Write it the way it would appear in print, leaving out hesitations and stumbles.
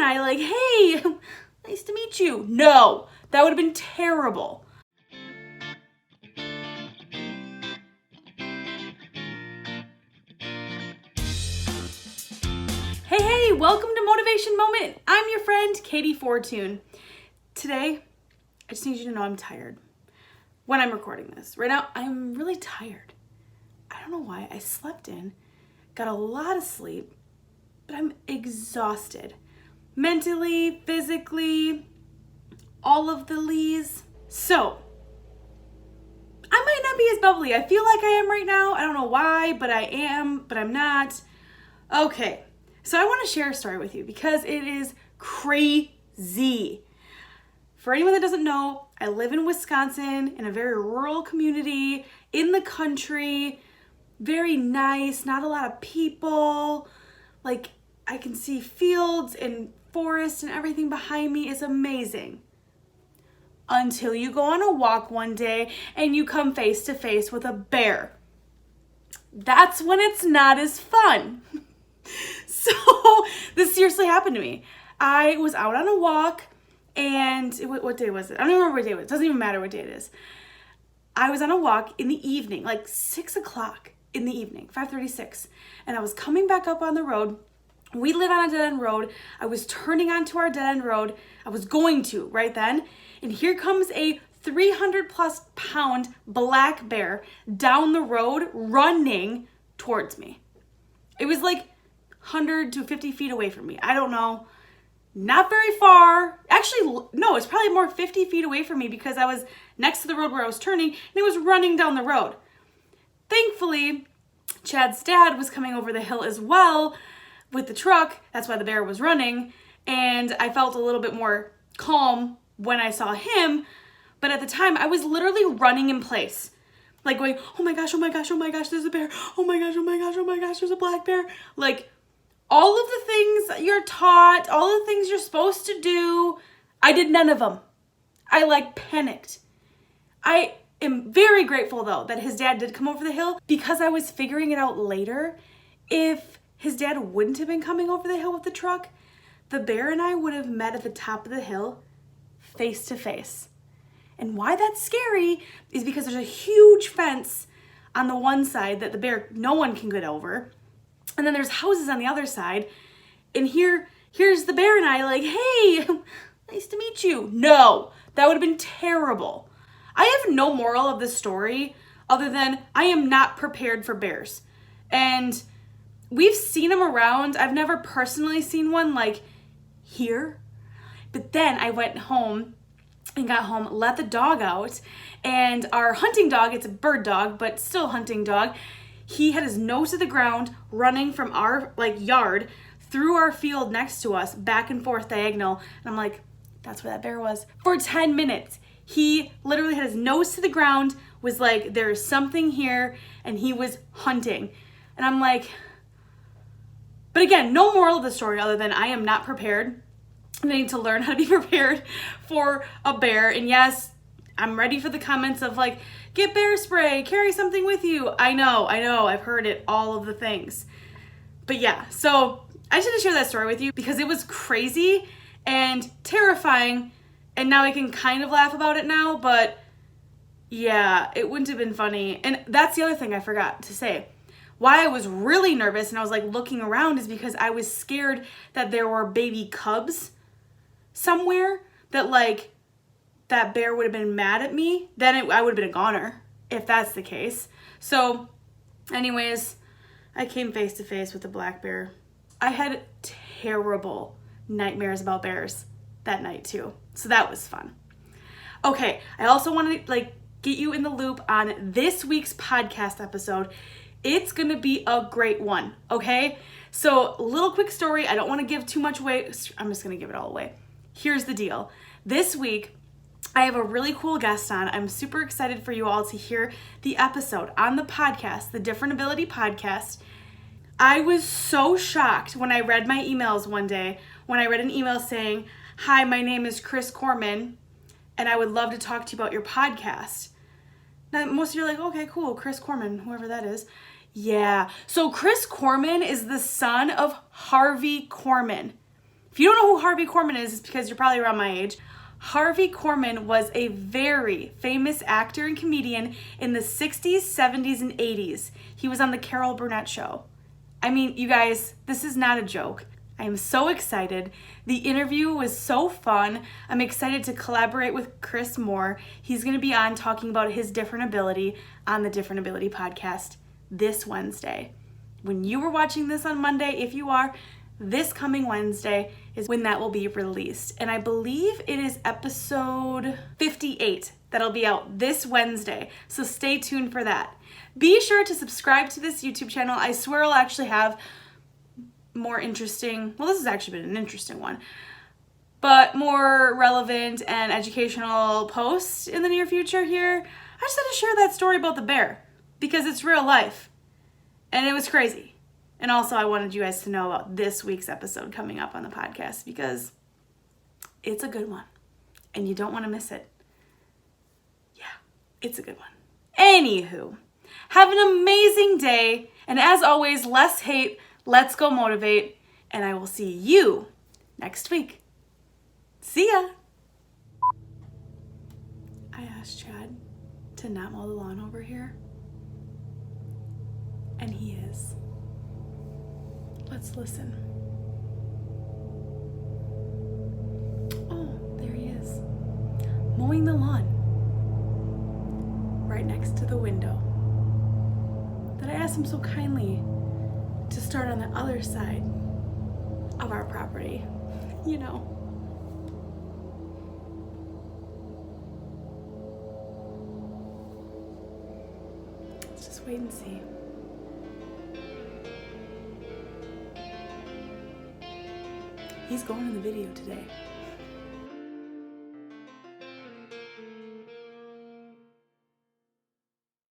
and I like, hey, nice to meet you. No, that would have been terrible. Hey, welcome to Motivation Moment. I'm your friend, Katie Fortune. Today, I just need you to know I'm tired. When I'm recording this. Right now, I'm really tired. I don't know why. I slept in, got a lot of sleep, but I'm exhausted. Mentally, physically, all of the lees. So, I might not be as bubbly. I feel like I am right now. I don't know why, but I am, but I'm not. Okay, so I want to share a story with you because it is crazy. For anyone that doesn't know, I live in Wisconsin in a very rural community in the country. Very nice, not a lot of people. Like, I can see fields and forests and everything behind me is amazing. Until you go on a walk one day and you come face to face with a bear. That's when it's not as fun. So this seriously happened to me. I was out on a walk and what day was it? I don't remember what day it was. It doesn't even matter what day it is. I was on a walk in the evening, like 6 o'clock in the evening, 5:36. And I was coming back up on the road. We live on a dead-end road. I was turning onto our dead-end road. I was going to right then. And here comes a 300+ pound black bear down the road running towards me. It was like 100 to 50 feet away from me. I don't know. Not very far. Actually, no, it's probably more 50 feet away from me because I was next to the road where I was turning and it was running down the road. Thankfully, Chad's dad was coming over the hill as well with the truck. That's why the bear was running. And I felt a little bit more calm when I saw him. But at the time, I was literally running in place. Like going, oh my gosh, oh my gosh, oh my gosh, there's a bear. Oh my gosh, oh my gosh, oh my gosh, there's a black bear. Like, all of the things you're taught, all the things you're supposed to do, I did none of them. I panicked. I am very grateful though that his dad did come over the hill because I was figuring it out later. If his dad wouldn't have been coming over the hill with the truck, the bear and I would have met at the top of the hill face to face. And why that's scary is because there's a huge fence on the one side that the bear, no one can get over. And then there's houses on the other side. And here's the bear and I like, hey, nice to meet you. No, that would have been terrible. I have no moral of this story other than I am not prepared for bears. And we've seen them around. I've never personally seen one like here. But then I went home and got home, let the dog out. And our hunting dog, it's a bird dog, but still hunting dog, he had his nose to the ground running from our yard through our field next to us, back and forth diagonal. And I'm like, that's where that bear was. For 10 minutes, he literally had his nose to the ground, was like, there's something here, and he was hunting. And I'm like, but again, no moral of the story other than I am not prepared. I need to learn how to be prepared for a bear. And yes, I'm ready for the comments of like, get bear spray, carry something with you. I know, I've heard it, all of the things. But yeah, so I should have shared that story with you because it was crazy and terrifying. And now I can kind of laugh about it now, but yeah, it wouldn't have been funny. And that's the other thing I forgot to say. Why I was really nervous and I was like looking around is because I was scared that there were baby cubs somewhere that that bear would have been mad at me. Then I would have been a goner if that's the case. So anyways, I came face to face with a black bear. I had terrible nightmares about bears that night too. So that was fun. Okay, I also want to get you in the loop on this week's podcast episode. It's going to be a great one, okay? So, little quick story. I don't want to give too much away. I'm just going to give it all away. Here's the deal. This week, I have a really cool guest on. I'm super excited for you all to hear the episode on the podcast, the Different Ability Podcast. I was so shocked when I read my emails one day, when I read an email saying, hi, my name is Chris Corman, and I would love to talk to you about your podcast. Now, most of you are like, okay, cool, Chris Corman, whoever that is. Yeah, so Chris Corman is the son of Harvey Korman. If you don't know who Harvey Korman is, it's because you're probably around my age. Harvey Korman was a very famous actor and comedian in the 60s, 70s, and 80s. He was on the Carol Burnett Show. I mean, you guys, this is not a joke. I am so excited. The interview was so fun. I'm excited to collaborate with Chris Moore. He's going to be on talking about his different ability on the Different Ability podcast this Wednesday. When you were watching this on Monday, if you are, this coming Wednesday is when that will be released. And I believe it is episode 58 that'll be out this Wednesday. So stay tuned for that. Be sure to subscribe to this YouTube channel. I swear I'll actually have more interesting, well, this has actually been an interesting one, but more relevant and educational posts in the near future here. I just had to share that story about the bear because it's real life and it was crazy. And also I wanted you guys to know about this week's episode coming up on the podcast because it's a good one and you don't want to miss it. Yeah, it's a good one. Anywho, have an amazing day. And as always, less hate, let's go motivate. And I will see you next week. See ya. I asked Chad to not mow the lawn over here. And he is. Let's listen. Oh, there he is. Mowing the lawn. Right next to the window. That I asked him so kindly to start on the other side of our property. You know. Let's just wait and see. He's going in the video today.